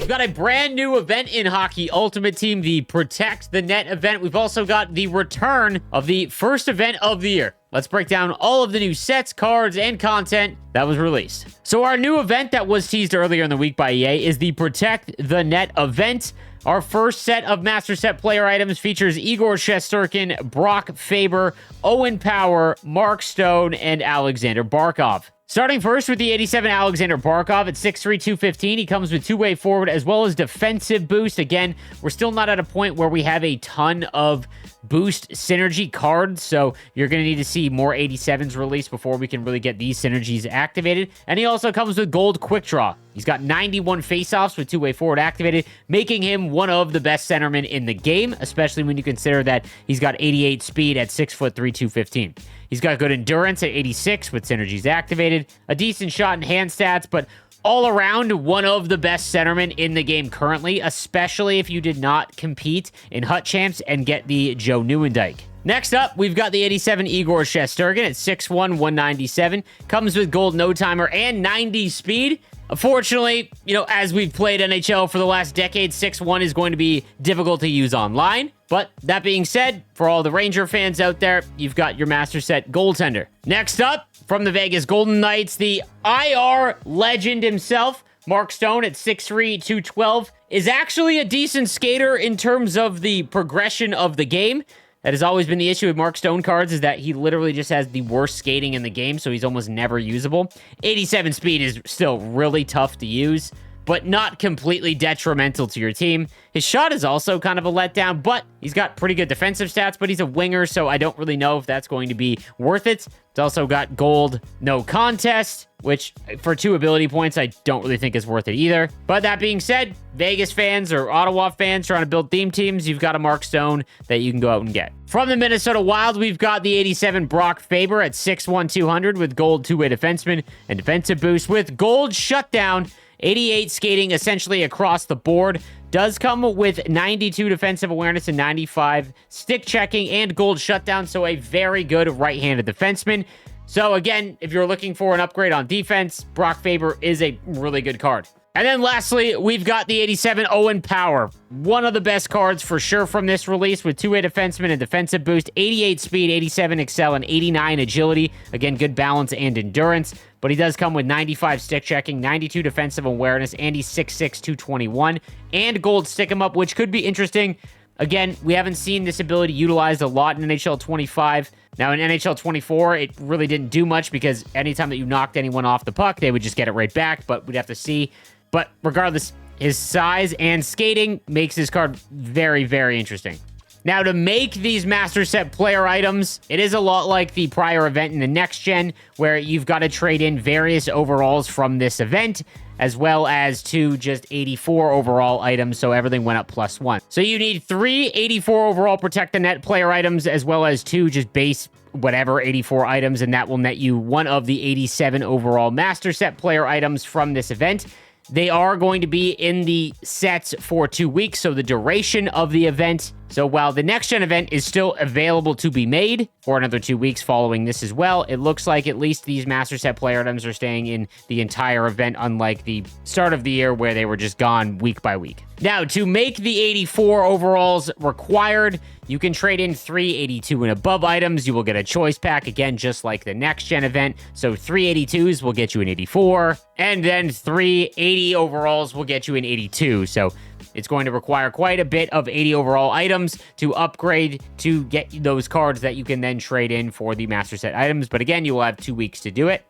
We've got a brand new event in Hockey Ultimate Team, the Protect the Net event. We've also got the return of the first event of the year. Let's break down all of the new sets, cards, and content that was released. So our new event that was teased earlier in the week by EA is the Protect the Net event. Our first set of Master Set player items features Igor Shesterkin, Brock Faber, Owen Power, Mark Stone, and Alexander Barkov. Starting first with the 87 Alexander Barkov at 6'3", 215. He comes with two-way forward as well as defensive boost. Again, we're still not at a point where we have a ton of boost synergy cards, so you're going to need to see more 87s released before we can really get these synergies activated. And he also comes with gold quick draw. He's got 91 faceoffs with two-way forward activated, making him one of the best centermen in the game, especially when you consider that he's got 88 speed at 6'3", 215. He's got good endurance at 86 with synergies activated, a decent shot and hand stats, but all around one of the best centermen in the game currently, especially if you did not compete in Hut Champs and get the Joe Nieuwendyk. Next up, we've got the 87 Igor Shesterkin at 6'1", 197. Comes with gold no-timer and 90 speed. Unfortunately, as we've played NHL for the last decade, 6'1" is going to be difficult to use online. But that being said, for all the Ranger fans out there, you've got your Master Set goaltender. Next up, from the Vegas Golden Knights, the IR legend himself, Mark Stone at 6'3", 212, is actually a decent skater in terms of the progression of the game. That has always been the issue with Mark Stone cards, is that he literally just has the worst skating in the game, so he's almost never usable. 87 speed is still really tough to use, but not completely detrimental to your team. His shot is also kind of a letdown, but he's got pretty good defensive stats, but he's a winger, so I don't really know if that's going to be worth it. It's also got gold no contest, which for 2 ability points, I don't really think is worth it either. But that being said, Vegas fans or Ottawa fans trying to build theme teams, you've got a Mark Stone that you can go out and get. From the Minnesota Wild, we've got the 87 Brock Faber at 6'1", 200 with gold two-way defenseman and defensive boost with gold shutdown. 88 skating essentially across the board. Does come with 92 defensive awareness and 95 stick checking and gold shutdown, so a very good right-handed defenseman. So again, if you're looking for an upgrade on defense, Brock Faber is a really good card. And then lastly, we've got the 87 Owen Power. One of the best cards for sure from this release with two-way defenseman and defensive boost, 88 speed, 87 excel, and 89 agility. Again, good balance and endurance. But he does come with 95 stick checking, 92 defensive awareness, and he's 6'6", 221, and gold stick him up, which could be interesting. Again, we haven't seen this ability utilized a lot in NHL 25. Now, in NHL 24, it really didn't do much because anytime that you knocked anyone off the puck, they would just get it right back, but we'd have to see. But regardless, his size and skating makes this card very, very interesting. Now, to make these Master Set player items, it is a lot like the prior event in the Next Gen, where you've got to trade in various overalls from this event, as well as 2 just 84 overall items, so everything went up +1. So you need 3 84 overall Protect the Net player items, as well as 2 just base whatever 84 items, and that will net you one of the 87 overall Master Set player items from this event. They are going to be in the sets for 2 weeks, so the duration of the event. So while the Next Gen event is still available to be made for another 2 weeks following this as well, it looks like at least these Master Set player items are staying in the entire event, unlike the start of the year where they were just gone week by week. Now, to make the 84 overalls required, you can trade in 3 82 and above items. You will get a choice pack, again, just like the Next Gen event. So 3 82s will get you an 84, and then 3 80 overalls will get you an 82. So it's going to require quite a bit of 80 overall items to upgrade to get those cards that you can then trade in for the Master Set items. But again, you will have 2 weeks to do it.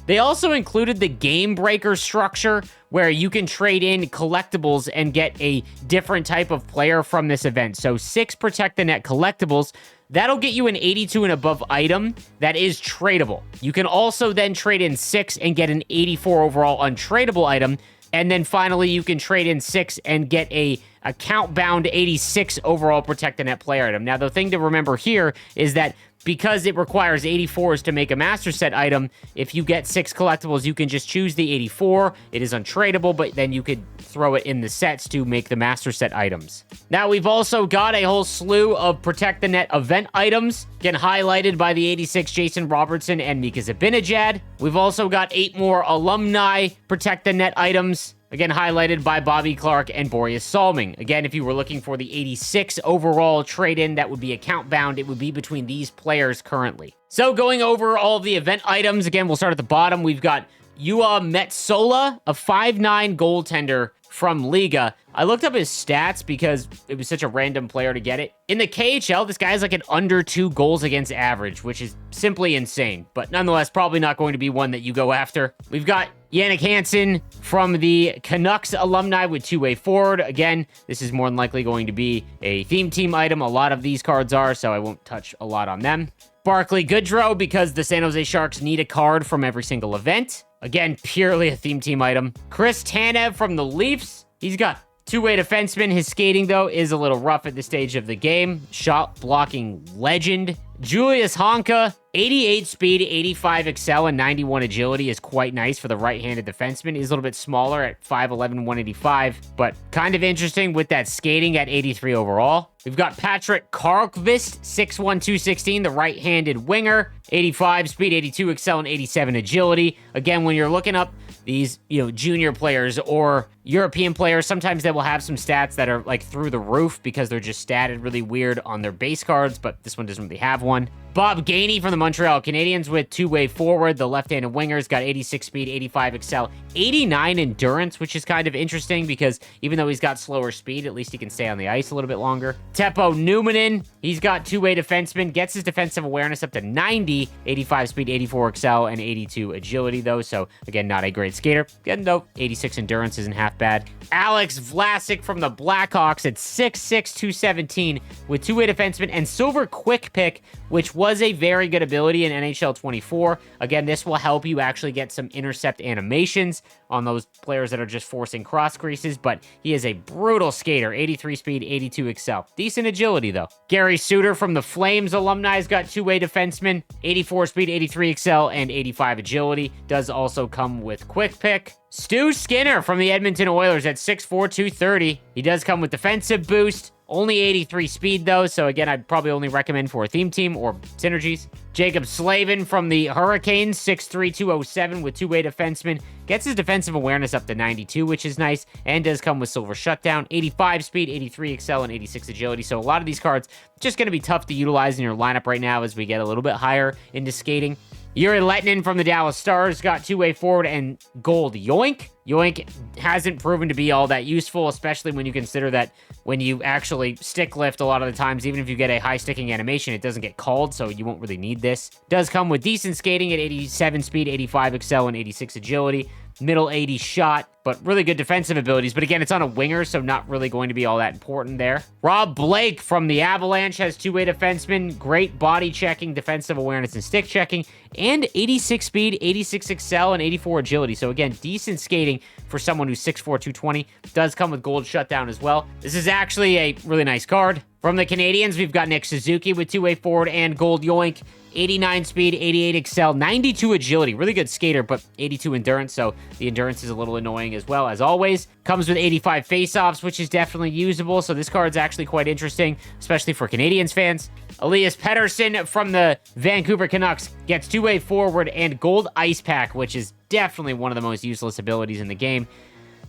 They also included the Game Breaker structure, where you can trade in collectibles and get a different type of player from this event. So 6 Protect the Net collectibles, that'll get you an 82 and above item that is tradable. You can also then trade in 6 and get an 84 overall untradeable item. And then finally, you can trade in 6 and get a account-bound 86 overall Protect the Net player item. Now, the thing to remember here is that because it requires 84s to make a Master Set item, if you get 6 collectibles, you can just choose the 84. It is untradeable, but then you could throw it in the sets to make the Master Set items. Now, we've also got a whole slew of Protect the Net event items, again highlighted by the 86 Jason Robertson and Mika Zibanejad. We've also got 8 more alumni Protect the Net items. Again, highlighted by Bobby Clark and Boreas Salming. Again, if you were looking for the 86 overall trade-in that would be account bound, it would be between these players currently. So going over all of the event items, again, we'll start at the bottom. We've got Yua Metsola, a 5'9" goaltender from Liga. I looked up his stats because it was such a random player to get it. In the KHL, this guy is like an under 2 goals against average, which is simply insane, but nonetheless, probably not going to be one that you go after. We've got Yannick Hansen from the Canucks alumni with two-way forward. Again, this is more than likely going to be a theme team item. A lot of these cards are, so I won't touch a lot on them. Barclay Goodrow, because the San Jose Sharks need a card from every single event. Again, purely a theme team item. Chris Tanev from the Leafs. He's got two-way defenseman. His skating, though, is a little rough at this stage of the game. Shot blocking legend. Julius Honka, 88 speed, 85 excel, and 91 agility is quite nice for the right-handed defenseman. He's a little bit smaller at 5'11", 185, but kind of interesting with that skating at 83 overall. We've got Patrick Karlkvist, 6'1", 216, the right-handed winger, 85 speed, 82 excel, and 87 agility. Again, when you're looking up these, junior players or European players, sometimes they will have some stats that are like through the roof because they're just statted really weird on their base cards, but this one doesn't really have one. Bob Gainey from the Montreal Canadiens with two-way forward. The left-handed winger's got 86 speed, 85 excel, 89 endurance, which is kind of interesting because even though he's got slower speed, at least he can stay on the ice a little bit longer. Teppo Numminen, he's got two-way defenseman, gets his defensive awareness up to 90, 85 speed, 84 excel, and 82 agility, though. So, again, not a great skater. Again, though, 86 endurance isn't half bad. Alex Vlasic from the Blackhawks at 6'6", 217 with two-way defenseman and silver quick pick, which was a very good ability in NHL 24. Again, this will help you actually get some intercept animations on those players that are just forcing cross creases, but he is a brutal skater, 83 speed, 82 excel. Decent agility, though. Gary Suter from the Flames alumni has got two-way defenseman, 84 speed, 83 excel, and 85 agility. Does also come with quick pick. Stu Skinner from the Edmonton Oilers at 6'4", 230. He does come with defensive boost. Only 83 speed, though, so again, I'd probably only recommend for a theme team or synergies. Jacob Slavin from the Hurricanes, 6'3", 207 with two-way defenseman. Gets his defensive awareness up to 92, which is nice, and does come with silver shutdown, 85 speed, 83 excel, and 86 agility. So a lot of these cards just going to be tough to utilize in your lineup right now as we get a little bit higher into skating. Yuri Lettinen from the Dallas Stars got two-way forward and gold yoink. Yoink hasn't proven to be all that useful, especially when you consider that when you actually stick lift a lot of the times, even if you get a high sticking animation, it doesn't get called, so you won't really need this. Does come with decent skating at 87 speed, 85 excel, and 86 agility. Middle 80 shot, but really good defensive abilities. But again, it's on a winger, so not really going to be all that important there. Rob Blake from the Avalanche has two-way defenseman, great body checking, defensive awareness, and stick checking, and 86 speed, 86 excel, and 84 agility. So again, decent skating for someone who's 6'4", 220. Does come with gold shutdown as well. This is actually a really nice card. From the Canadians, we've got Nick Suzuki with two-way forward and gold yoink. 89 speed, 88 excel, 92 agility. Really good skater, but 82 endurance, so the endurance is a little annoying as well, as always. Comes with 85 faceoffs, which is definitely usable, so this card's actually quite interesting, especially for Canadians fans. Elias Pettersson from the Vancouver Canucks gets two-way forward and gold ice pack, which is definitely one of the most useless abilities in the game.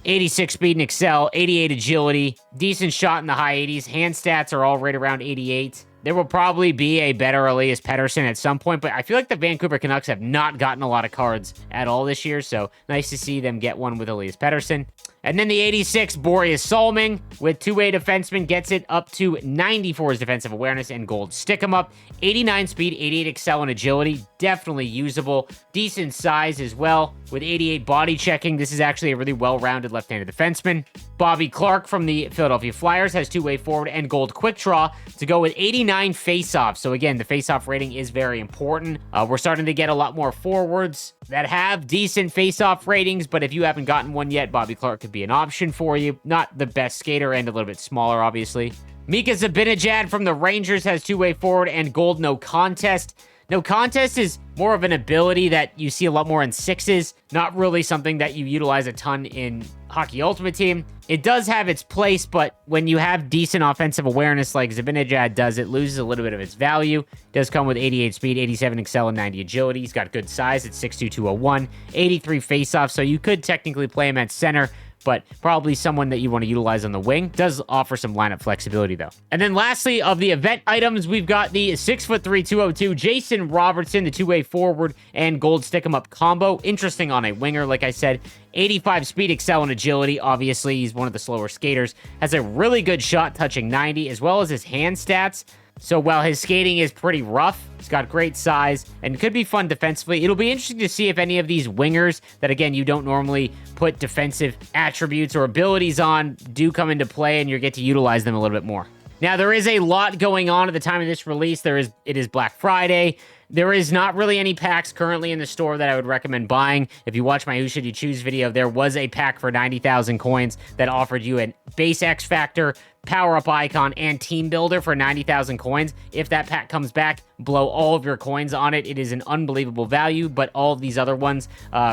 86 speed and excel, 88 agility, decent shot in the high 80s. Hand stats are all right around 88. There will probably be a better Elias Pettersson at some point, but I feel like the Vancouver Canucks have not gotten a lot of cards at all this year, so nice to see them get one with Elias Pettersson. And then the 86, Boreas Salming, with two-way defenseman, gets it up to 94 his defensive awareness and gold stick 'em up. 89 speed, 88 excel, and agility. Definitely usable. Decent size as well. With 88 body checking, this is actually a really well-rounded left-handed defenseman. Bobby Clark from the Philadelphia Flyers has two-way forward and gold quick draw to go with 89 face-off. So again, the face-off rating is very important. We're starting to get a lot more forwards that have decent face-off ratings, but if you haven't gotten one yet, Bobby Clark could be an option for you. Not the best skater and a little bit smaller, obviously. Mika Zibanejad from the Rangers has two-way forward and gold no contest. No contest is more of an ability that you see a lot more in sixes, not really something that you utilize a ton in Hockey Ultimate Team. It does have its place, but when you have decent offensive awareness like Zibanejad does, it loses a little bit of its value. It does come with 88 speed, 87 excel, and 90 agility. He's got good size at 6'2", 201, 83 faceoff, so you could technically play him at center, but probably someone that you want to utilize on the wing. Does offer some lineup flexibility, though. And then lastly, of the event items, we've got the 6'3", 202 Jason Robertson, the two-way forward and gold stick-em-up combo. Interesting on a winger, like I said. 85 speed, excel, and agility. Obviously, he's one of the slower skaters. Has a really good shot touching 90, as well as his hand stats. So while his skating is pretty rough, he's got great size and could be fun defensively. It'll be interesting to see if any of these wingers that, again, you don't normally put defensive attributes or abilities on do come into play, and you get to utilize them a little bit more. Now, there is a lot going on at the time of this release. It is Black Friday. There is not really any packs currently in the store that I would recommend buying. If you watch my Who Should You Choose video, there was a pack for 90,000 coins that offered you a base X Factor, power-up icon, and team builder for 90,000 coins. If that pack comes back, blow all of your coins on it. It is an unbelievable value, but all of these other ones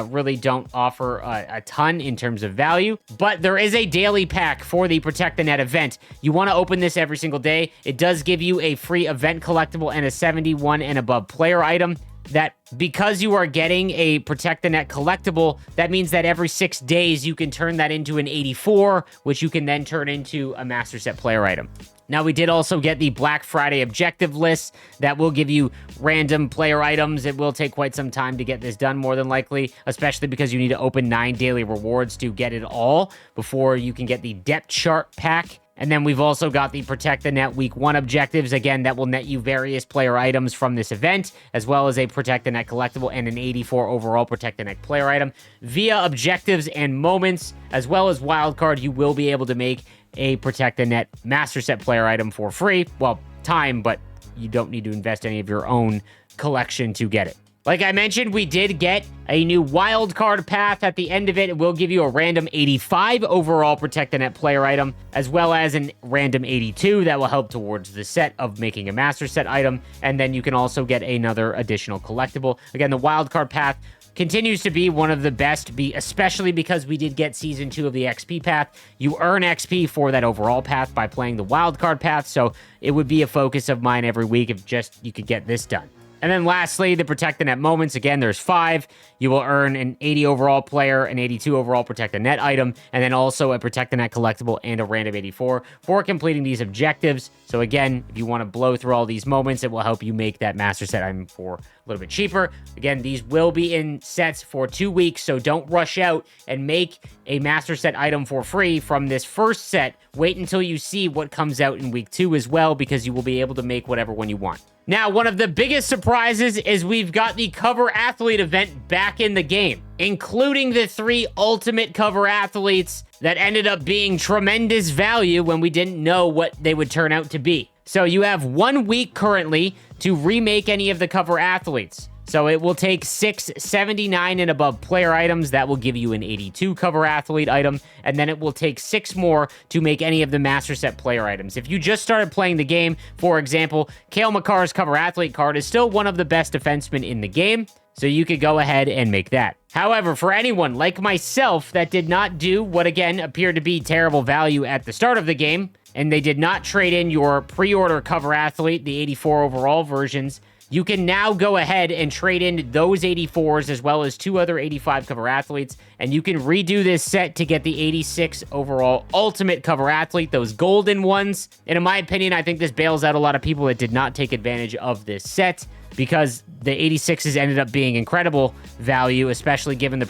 really don't offer a ton in terms of value. But there is a daily pack for the Protect the Net event. You want to open this every single day. It does give you a free event collectible and a 71 and above player item. That because you are getting a Protect the Net collectible, that means that every 6 days you can turn that into an 84, which you can then turn into a Master Set player item. Now, we did also get the Black Friday objective list that will give you random player items. It will take quite some time to get this done, more than likely, especially because you need to open 9 daily rewards to get it all before you can get the depth chart pack. And then we've also got the Protect the Net Week 1 objectives. Again, that will net you various player items from this event, as well as a Protect the Net collectible and an 84 overall Protect the Net player item. Via objectives and moments, as well as wildcard, you will be able to make a Protect the Net Master Set player item for free. Well, time, but you don't need to invest any of your own collection to get it. Like I mentioned, we did get a new wildcard path at the end of it. It will give you a random 85 overall Protect the Net player item, as well as a random 82 that will help towards the set of making a Master Set item. And then you can also get another additional collectible. Again, the wildcard path continues to be one of the best, especially because we did get Season 2 of the XP path. You earn XP for that overall path by playing the wildcard path, so it would be a focus of mine every week if just you could get this done. And then lastly, the Protect the Net moments. Again, there's 5. You will earn an 80 overall player, an 82 overall Protect the Net item, and then also a Protect the Net collectible and a random 84 for completing these objectives. So again, if you want to blow through all these moments, it will help you make that Master Set item for a little bit cheaper. Again, these will be in sets for 2 weeks, so don't rush out and make a Master Set item for free from this first set. Wait until you see what comes out in week 2 as well, because you will be able to make whatever one you want. Now, one of the biggest surprises is we've got the Cover Athlete event back in the game, including the 3 Ultimate Cover Athletes that ended up being tremendous value when we didn't know what they would turn out to be. So you have 1 week currently to remake any of the Cover Athletes. So it will take 6 79 and above player items. That will give you an 82 Cover Athlete item. And then it will take 6 more to make any of the Master Set player items. If you just started playing the game, for example, Cale Makar's Cover Athlete card is still one of the best defensemen in the game. So you could go ahead and make that. However, for anyone like myself that did not do what, again, appeared to be terrible value at the start of the game, and they did not trade in your pre-order Cover Athlete, the 84 overall versions, you can now go ahead and trade in those 84s as well as 2 other 85 Cover Athletes, and you can redo this set to get the 86 overall Ultimate Cover Athlete, those golden ones. And in my opinion, I think this bails out a lot of people that did not take advantage of this set, because the 86s ended up being incredible value, especially given the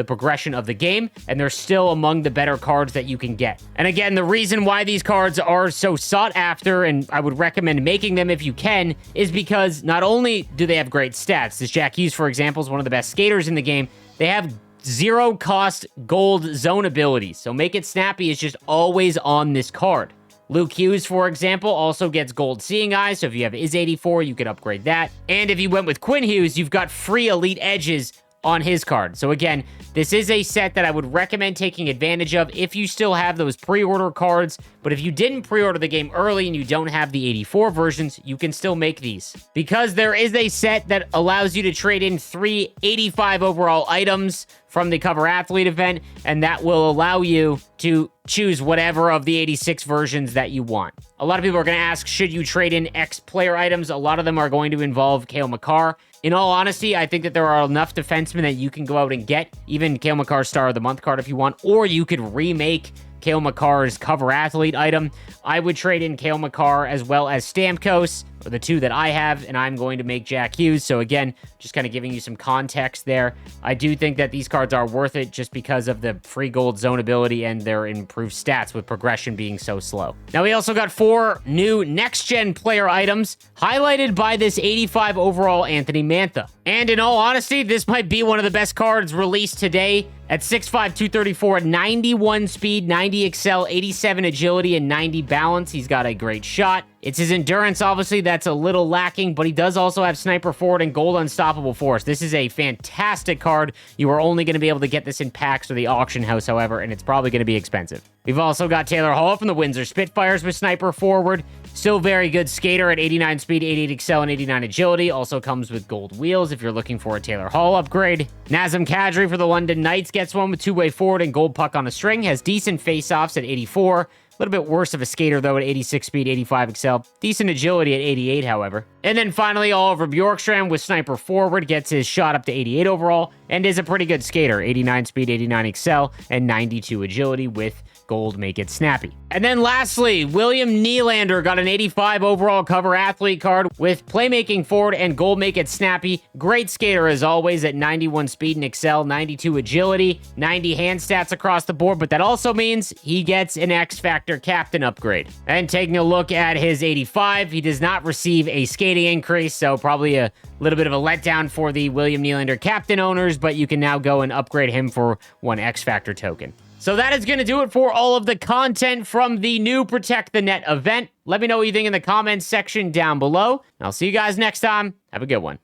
progression of the game, and they're still among the better cards that you can get. And again, the reason why these cards are so sought after, and I would recommend making them if you can, is because not only do they have great stats, this Jack Hughes, for example, is one of the best skaters in the game, they have 0 cost gold zone abilities, so Make It Snappy is just always on this card. Luke Hughes, for example, also gets gold Seeing Eye, so if you have his 84, you could upgrade that. And if you went with Quinn Hughes, you've got free Elite Edges on his card. So again, this is a set that I would recommend taking advantage of if you still have those pre-order cards. But if you didn't pre-order the game early and you don't have the 84 versions, you can still make these. Because there is a set that allows you to trade in 3 85 overall items from the Cover Athlete event, and that will allow you to choose whatever of the 86 versions that you want. A lot of people are going to ask, should you trade in X player items? A lot of them are going to involve Cale Makar. In all honesty, I think that there are enough defensemen that you can go out and get, even Cale Makar's Star of the Month card if you want, or you could remake Cale Makar's cover athlete item. I would trade in Cale Makar as well as Stamkos, or the two that I have, and I'm going to make Jack Hughes. So again, just kind of giving you some context there. I do think that these cards are worth it just because of the free gold zone ability and their improved stats with progression being so slow. Now, we also got 4 new next-gen player items, highlighted by this 85 overall Anthony Mantha. And in all honesty, this might be one of the best cards released today. At 6'5", 234, 91 speed, 90 excel, 87 agility, and 90 balance. He's got a great shot. It's his endurance, obviously, that's a little lacking, but he does also have Sniper Forward and Gold Unstoppable Force. This is a fantastic card. You are only going to be able to get this in packs or the auction house, however, and it's probably going to be expensive. We've also got Taylor Hall from the Windsor Spitfires with Sniper Forward. Still very good skater at 89 speed, 88 excel, and 89 agility. Also comes with gold wheels if you're looking for a Taylor Hall upgrade. Nazem Kadri for the London Knights gets one with two-way forward and gold puck on a string. Has decent face-offs at 84. A little bit worse of a skater, though, at 86 speed, 85 excel. Decent agility at 88, however. And then finally, Oliver Bjorkstrand with Sniper Forward gets his shot up to 88 overall and is a pretty good skater. 89 speed, 89 excel, and 92 agility with gold make it snappy. And then lastly, William Nylander got an 85 overall cover athlete card with playmaking forward and gold make it snappy. Great skater as always at 91 speed and excel, 92 agility, 90 hand stats across the board, but that also means he gets an X Factor captain upgrade. And taking a look at his 85, he does not receive a skating increase, so probably a little bit of a letdown for the William Nylander captain owners, but you can now go and upgrade him for one X Factor token. So that is going to do it for all of the content from the new Protect the Net event. Let me know what you think in the comments section down below, and I'll see you guys next time. Have a good one.